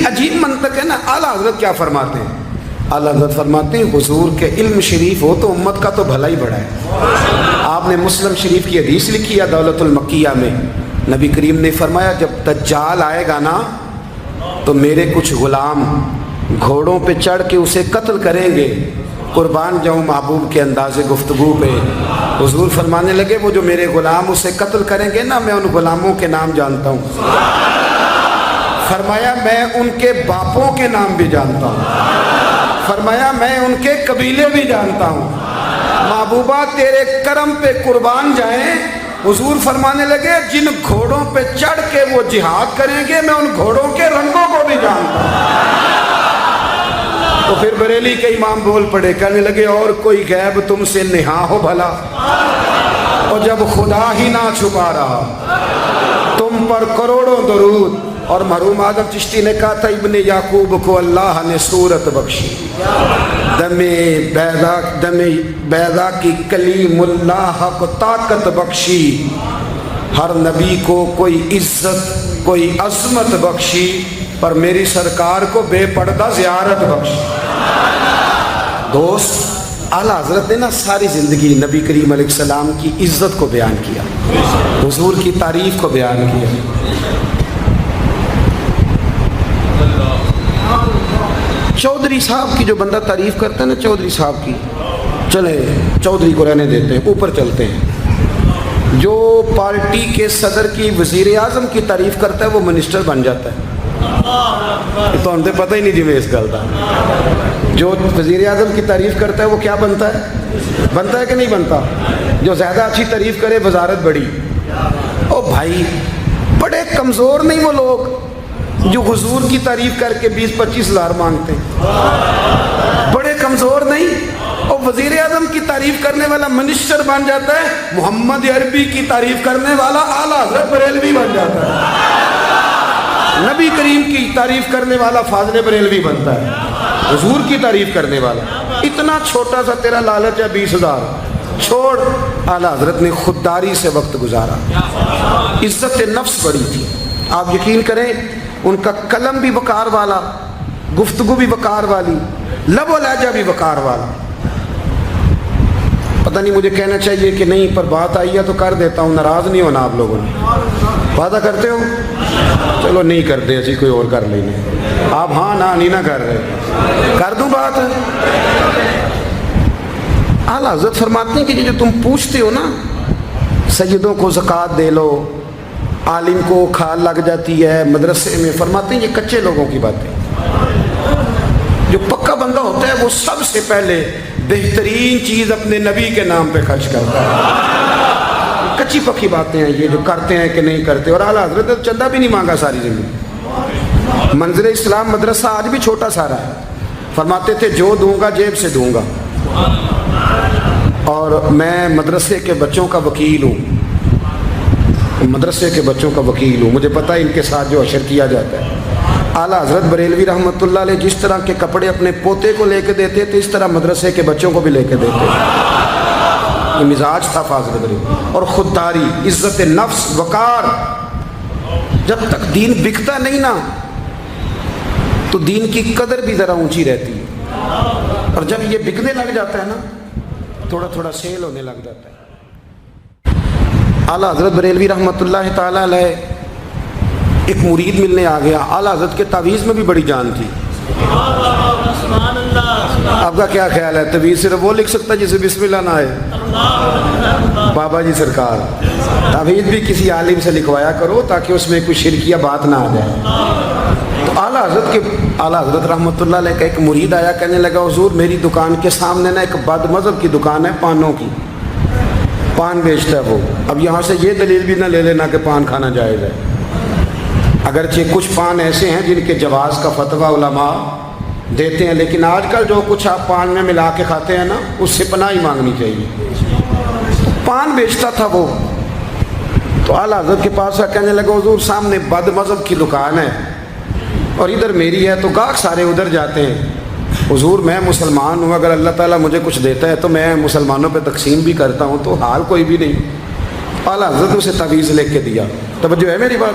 عجیب منطق ہے نا. اعلیٰ حضرت کیا فرماتے ہیں؟ اعلیٰ حضرت فرماتے ہیں حضور کے علم شریف ہو تو امت کا تو بھلا ہی بڑا ہے. آپ نے مسلم شریف کی حدیث لکھی ہے دولت المکیہ میں، نبی کریم نے فرمایا جب دجال آئے گا نا تو میرے کچھ غلام گھوڑوں پہ چڑھ کے اسے قتل کریں گے. قربان جاؤں محبوب کے انداز گفتگو پہ. حضور فرمانے لگے وہ جو میرے غلام اسے قتل کریں گے نا، میں ان غلاموں کے نام جانتا ہوں. فرمایا میں ان کے باپوں کے نام بھی جانتا ہوں. فرمایا میں ان کے قبیلے بھی جانتا ہوں. محبوبہ تیرے کرم پہ قربان جائیں. حضور فرمانے لگے جن گھوڑوں پہ چڑھ کے وہ جہاد کریں گے میں ان گھوڑوں کے رنگوں کو بھی جانتا ہوں. تو پھر بریلی کے امام بول پڑے، کہنے لگے اور کوئی غیب تم سے نہا ہو بھلا، اور جب خدا ہی نہ چھپا رہا تم پر کروڑوں درود. اور مرحوم اعظم چشتی نے کہا تھا ابن یعقوب کو اللہ نے صورت بخشی، دم بیضا کی کلیم اللہ کو طاقت بخشی، ہر نبی کو کوئی عزت کوئی عظمت بخشی، پر میری سرکار کو بے پردہ زیارت بخشی. دوست اعلیٰ حضرت نے نا ساری زندگی نبی کریم علیہ السلام کی عزت کو بیان کیا، حضور کی تعریف کو بیان کیا. چودھری صاحب کی جو بندہ تعریف کرتا ہے نا، چودھری صاحب کی، چلے چودھری کو رہنے دیتے ہیں، اوپر چلتے ہیں. جو پارٹی کے صدر کی وزیر اعظم کی تعریف کرتا ہے وہ منسٹر بن جاتا ہے. تو ہم تو پتہ ہی نہیں جی میں اس گل کا. جو وزیر اعظم کی تعریف کرتا ہے وہ کیا بنتا ہے کہ نہیں بنتا؟ جو زیادہ اچھی تعریف کرے وزارت بڑی. او بھائی بڑے کمزور نہیں وہ لوگ جو حضور کی تعریف کر کے 20-25 ہزار مانگتے ہیں؟ بڑے کمزور نہیں. اور وزیر اعظم کی تعریف کرنے والا منسٹر بن جاتا ہے، محمد عربی کی تعریف کرنے والا اعلیٰ حضرت بریلوی بن جاتا ہے، نبی کریم کی تعریف کرنے والا فاضل بریلوی بنتا ہے، حضور کی تعریف کرنے والا. اتنا چھوٹا سا تیرا لالچ ہے 20,000 چھوڑ. اعلیٰ حضرت نے خودداری سے وقت گزارا، عزت نفس بڑی تھی. آپ یقین کریں ان کا قلم بھی وقار والا، گفتگو بھی وقار والی، لب و لہجہ بھی وقار والا. پتہ نہیں مجھے کہنا چاہیے کہ نہیں، پر بات آئی ہے تو کر دیتا ہوں. ناراض نہیں ہونا آپ لوگوں نے. وعدہ کرتے ہو؟ چلو نہیں کرتے، ایسی کوئی اور کر لینے. آپ ہاں نہیں نہ کر رہے، کر دوں بات. اعلیٰ حضرت فرماتے ہیں کہ جو تم پوچھتے ہو نا، سیدوں کو زکوٰۃ دے لو، عالم کو کھال لگ جاتی ہے مدرسے میں، فرماتے ہیں یہ کچے لوگوں کی باتیں. جو پکا بندہ ہوتا ہے وہ سب سے پہلے بہترین چیز اپنے نبی کے نام پہ خرچ کرتا ہے. کچی پکی باتیں ہیں یہ جو کرتے ہیں کہ نہیں کرتے. اور اعلیٰ حضرت نے چندہ بھی نہیں مانگا ساری زندگی. منظر اسلام مدرسہ آج بھی چھوٹا سارا ہے. فرماتے تھے جو دوں گا جیب سے دوں گا، اور میں مدرسے کے بچوں کا وکیل ہوں، مدرسے کے بچوں کا وکیل ہوں، مجھے پتہ ہے ان کے ساتھ جو اشر کیا جاتا ہے. اعلیٰ حضرت بریلوی رحمۃ اللہ علیہ جس طرح کے کپڑے اپنے پوتے کو لے کے دیتے تھے، اس طرح مدرسے کے بچوں کو بھی لے کے دیتے تھے. یہ مزاج تھا فاضل بریلوی. اور خودداری، عزت نفس، وقار. جب تک دین بکتا نہیں نا تو دین کی قدر بھی ذرا اونچی رہتی ہے، اور جب یہ بکنے لگ جاتا ہے نا تھوڑا تھوڑا سیل ہونے لگ جاتا ہے. اعلیٰ حضرت بریلوی رحمۃ اللہ تعالیٰ علیہ ایک مرید ملنے آ گیا. اعلیٰ حضرت کے تعویذ میں بھی بڑی جان تھی. آپ کا کیا خیال ہے؟ تعویذ صرف وہ لکھ سکتا جسے بسم اللہ نہ آئے؟ بابا جی سرکار. تعویذ بھی کسی عالم سے لکھوایا کرو تاکہ اس میں کوئی شرکیہ بات نہ آ جائے. تو اعلیٰ حضرت رحمۃ اللہ علیہ کا ایک مرید آیا، کہنے لگا حضور میری دکان کے سامنے نا ایک بد مذہب کی دکان ہے پانوں کی، پان بیچتا ہے وہ. اب یہاں سے یہ دلیل بھی نہ لے لینا کہ پان کھانا جائز ہے، اگرچہ کچھ پان ایسے ہیں جن کے جواز کا فتویٰ علماء دیتے ہیں، لیکن آج کل جو کچھ آپ پان میں ملا کے کھاتے ہیں نا اس سے پناہ ہی مانگنی چاہیے. پان بیچتا تھا وہ. تو اعلیٰ حضرت کے پاس کہنے لگا حضور سامنے بد مذہب کی دکان ہے اور ادھر میری ہے، تو گاہک سارے ادھر جاتے ہیں. حضور میں مسلمان ہوں، اگر اللہ تعالیٰ مجھے کچھ دیتا ہے تو میں مسلمانوں پہ تقسیم بھی کرتا ہوں، تو حال کوئی بھی نہیں. اعلیٰ حضرت اسے تعویذ لکھ کے دیا. توجہ ہے میری بات؟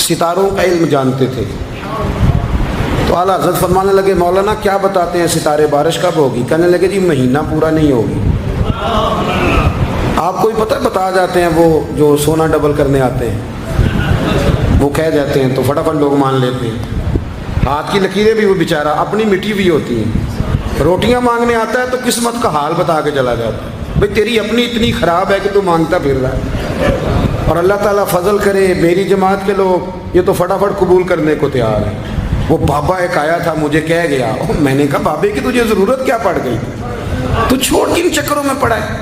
ستاروں کا علم جانتے تھے. تو اعلیٰ حضرت فرمانے لگے مولانا کیا بتاتے ہیں ستارے بارش کب ہوگی؟ کہنے لگے جی مہینہ پورا نہیں ہوگی. آپ کو ہی پتہ بتا جاتے ہیں وہ جو سونا ڈبل کرنے آتے ہیں وہ کہہ جاتے ہیں تو فٹافٹ لوگ مان لیتے ہیں. ہاتھ کی لکیریں بھی وہ بیچارہ اپنی مٹی بھی ہوتی ہیں. روٹیاں مانگنے آتا ہے تو قسمت کا حال بتا کے چلا جاتا ہے بھئی تیری اپنی اتنی خراب ہے کہ تو مانگتا پھر رہا ہے. اور اللہ تعالیٰ فضل کرے میری جماعت کے لوگ یہ تو فٹافٹ قبول کرنے کو تیار ہیں. وہ بابا ایک آیا تھا مجھے کہہ گیا, میں نے کہا بابے کی تجھے ضرورت کیا پڑ گئی تو چھوڑ کن چکروں میں پڑا ہے.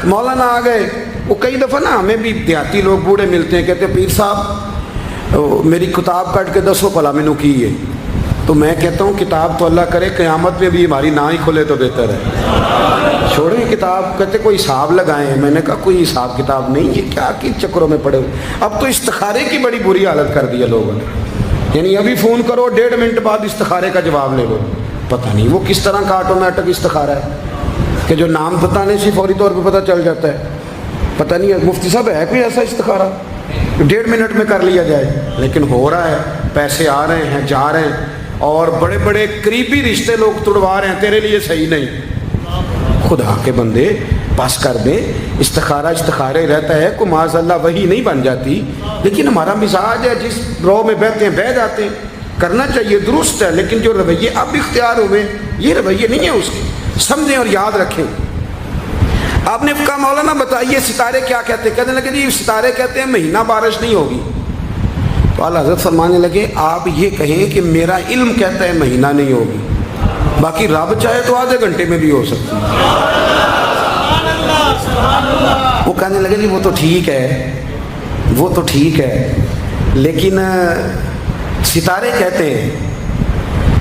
مولانا آ گئے. وہ کئی دفعہ نا ہمیں بھی دیہاتی لوگ بوڑھے ملتے ہیں, کہتے ہیں پیر صاحب میری کتاب کٹ کے 10 بھلا مینوں کی ہے. تو میں کہتا ہوں کتاب تو اللہ کرے قیامت میں بھی ہماری نہ ہی کھلے تو بہتر ہے, چھوڑیں کتاب. کہتے کوئی حساب لگائیں. میں نے کہا کوئی حساب کتاب نہیں, یہ کیا کن چکروں میں پڑے ہوئے. اب تو استخارے کی بڑی بری حالت کر دی ہے لوگوں نے, یعنی ابھی فون کرو 1.5 منٹ بعد استخارے کا جواب لے لو. پتہ نہیں وہ کس طرح کا آٹومیٹک استخارہ ہے کہ جو نام بتانے سے فوری طور پہ پتہ چل جاتا ہے. پتہ نہیں ہے مفتی صاحب ہے کوئی ایسا استخارہ 1.5 منٹ میں کر لیا جائے, لیکن ہو رہا ہے. پیسے آ رہے ہیں جا رہے ہیں اور بڑے بڑے قریبی رشتے لوگ تڑوا رہے ہیں تیرے لیے صحیح نہیں. خدا کے بندے پاس کر دیں. استخارے رہتا ہے کو معاذ اللہ وہی نہیں بن جاتی, لیکن ہمارا مزاج ہے جس رو میں بیٹھتے ہیں بہ جاتے ہیں. کرنا چاہیے درست ہے, لیکن جو رویے اب اختیار ہوئے یہ رویے نہیں ہیں اس کے. سمجھیں اور یاد رکھیں. آپ نے کہا مولانا بتائیے ستارے کیا کہتے ہیں؟ کہنے لگے جی ستارے کہتے ہیں مہینہ بارش نہیں ہوگی. تو اعلیٰ حضرت فرمانے لگے آپ یہ کہیں کہ میرا علم کہتا ہے مہینہ نہیں ہوگی, باقی رب چاہے تو آدھے گھنٹے میں بھی ہو سکتی ہے. وہ کہنے لگے جی وہ تو ٹھیک ہے لیکن ستارے کہتے ہیں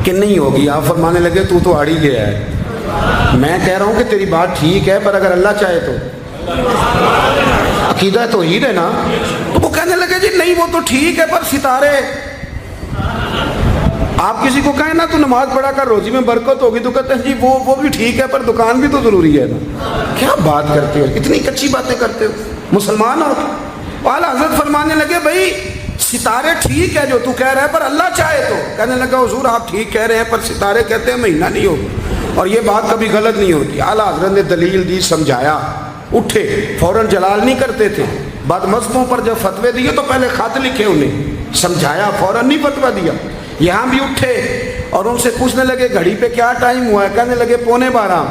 کہ نہیں ہوگی. آپ فرمانے لگے تو اڑ ہی گیا ہے. میں کہہ رہا ہوں کہ تیری بات ٹھیک ہے پر اگر اللہ چاہے تو عقیدہ توحید ہے نا. تو وہ کہنے لگے جی نہیں وہ تو ٹھیک ہے پر ستارے, آپ کسی کو کہیں نا تو نماز پڑھا کر روزی میں برکت ہوگی تو کہتے ہیں جی وہ بھی ٹھیک ہے پر دکان بھی تو ضروری ہے نا. کیا بات کرتے ہو, اتنی کچی باتیں کرتے ہو, مسلمان ہو. اعلیٰ حضرت فرمانے لگے بھائی ستارے ٹھیک ہے جو تو کہہ رہا ہے پر اللہ چاہے تو. کہنے لگا حضور آپ ٹھیک کہہ رہے ہیں پر ستارے کہتے ہیں مہینہ نہیں ہوگا اور یہ بات کبھی غلط نہیں ہوتی. اعلیٰ حضرت نے دلیل دی, سمجھایا, اٹھے, فوراً جلال نہیں کرتے تھے. بعد مذہبوں پر جب فتوے دیے تو پہلے خط لکھے, انہیں سمجھایا, فوراً نہیں فتویٰ دیا. یہاں بھی اٹھے اور ان سے پوچھنے لگے گھڑی پہ کیا ٹائم ہوا ہے؟ کہنے لگے 11:15.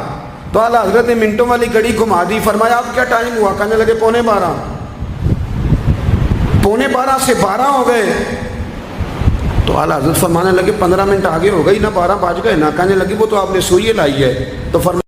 تو اعلیٰ حضرت نے منٹوں والی گھڑی گھما دی. فرمایا اب کیا ٹائم ہوا؟ کہنے لگے 11:15. 11:15 سے 12 ہو گئے. تو اعلیٰ حضرت فرمانے لگے 15 منٹ آگے ہو گئی نا, 12 بج گئے نا. کہنے لگے وہ تو آپ نے سوئی لائی ہے. تو فرمایا